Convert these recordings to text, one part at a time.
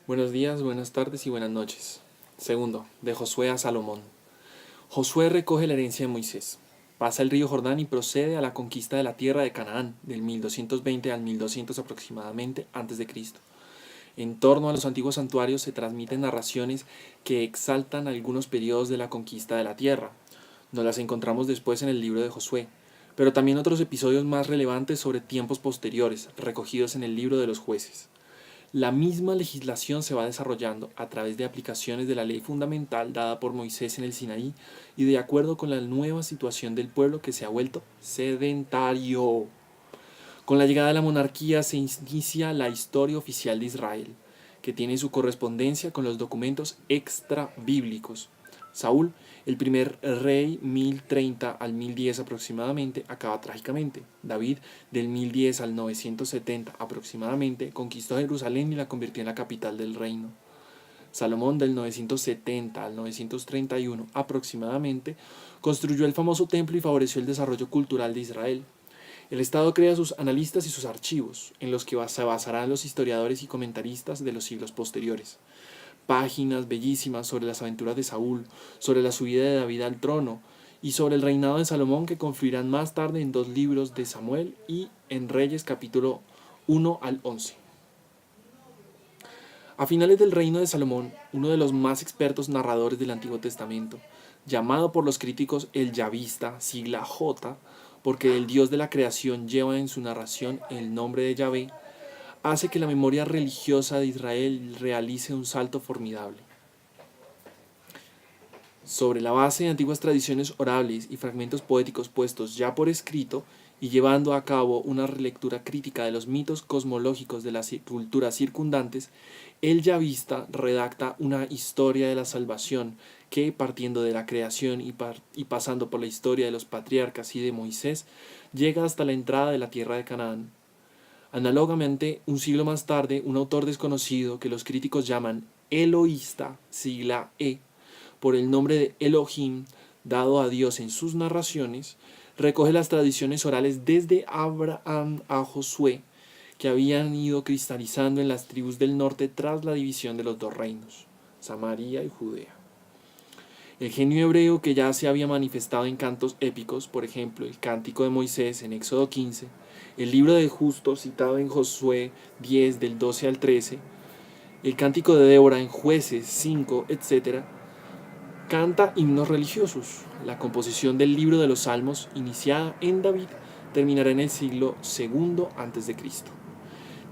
Buenos días, buenas tardes y buenas noches. Segundo, de Josué a Salomón. Josué recoge la herencia de Moisés, pasa el río Jordán y procede a la conquista de la tierra de Canaán, del 1220 al 1200 aproximadamente antes de Cristo. En torno a los antiguos santuarios se transmiten narraciones que exaltan algunos periodos de la conquista de la tierra. Nos las encontramos después en el libro de Josué, pero también otros episodios más relevantes sobre tiempos posteriores, recogidos en el libro de los jueces. La misma legislación se va desarrollando a través de aplicaciones de la ley fundamental dada por Moisés en el Sinaí y de acuerdo con la nueva situación del pueblo que se ha vuelto sedentario. Con la llegada de la monarquía se inicia la historia oficial de Israel, que tiene su correspondencia con los documentos extrabíblicos. Saúl, el primer rey 1030 al 1010 aproximadamente, acaba trágicamente. David, del 1010 al 970 aproximadamente, conquistó Jerusalén y la convirtió en la capital del reino. Salomón, del 970 al 931 aproximadamente, construyó el famoso templo y favoreció el desarrollo cultural de Israel. El Estado crea sus analistas y sus archivos, en los que se basarán los historiadores y comentaristas de los siglos posteriores. Páginas bellísimas sobre las aventuras de Saúl, sobre la subida de David al trono y sobre el reinado de Salomón que confluirán más tarde en dos libros de Samuel y en Reyes capítulo 1 al 11. A finales del reino de Salomón, uno de los más expertos narradores del Antiguo Testamento, llamado por los críticos el Yavista, sigla J, porque el Dios de la creación lleva en su narración el nombre de Yahvé, hace que la memoria religiosa de Israel realice un salto formidable. Sobre la base de antiguas tradiciones orables y fragmentos poéticos puestos ya por escrito y llevando a cabo una relectura crítica de los mitos cosmológicos de las culturas circundantes, el yavista redacta una historia de la salvación que, partiendo de la creación y pasando por la historia de los patriarcas y de Moisés, llega hasta la entrada de la tierra de Canaán. Análogamente, un siglo más tarde, un autor desconocido que los críticos llaman eloísta, sigla E, por el nombre de Elohim dado a Dios en sus narraciones, recoge las tradiciones orales desde Abraham a Josué, que habían ido cristalizando en las tribus del norte tras la división de los dos reinos, Samaria y Judea. El genio hebreo que ya se había manifestado en cantos épicos, por ejemplo, el Cántico de Moisés en Éxodo 15, el libro de Justo citado en Josué 10 del 12 al 13, el Cántico de Débora en Jueces 5, etc., canta himnos religiosos. La composición del libro de los Salmos, iniciada en David, terminará en el siglo II a.C.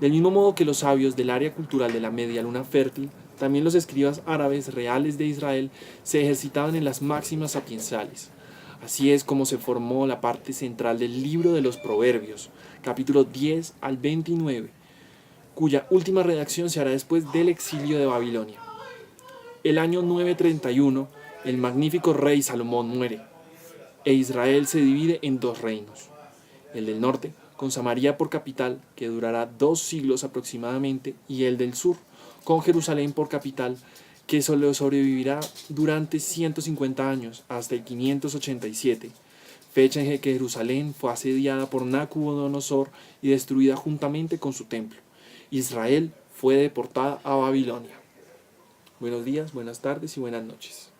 Del mismo modo que los sabios del área cultural de la media luna fértil, también los escribas árabes reales de Israel se ejercitaban en las máximas sapiensales. Así es como se formó la parte central del libro de los Proverbios, capítulo 10 al 29, cuya última redacción se hará después del exilio de Babilonia. El año 931, el magnífico rey Salomón muere, e Israel se divide en dos reinos. El del norte, con Samaria por capital, que durará 2 siglos aproximadamente, y el del sur, con Jerusalén por capital, que solo sobrevivirá durante 150 años, hasta el 587, fecha en que Jerusalén fue asediada por Nabucodonosor y destruida juntamente con su templo. Israel fue deportada a Babilonia. Buenos días, buenas tardes y buenas noches.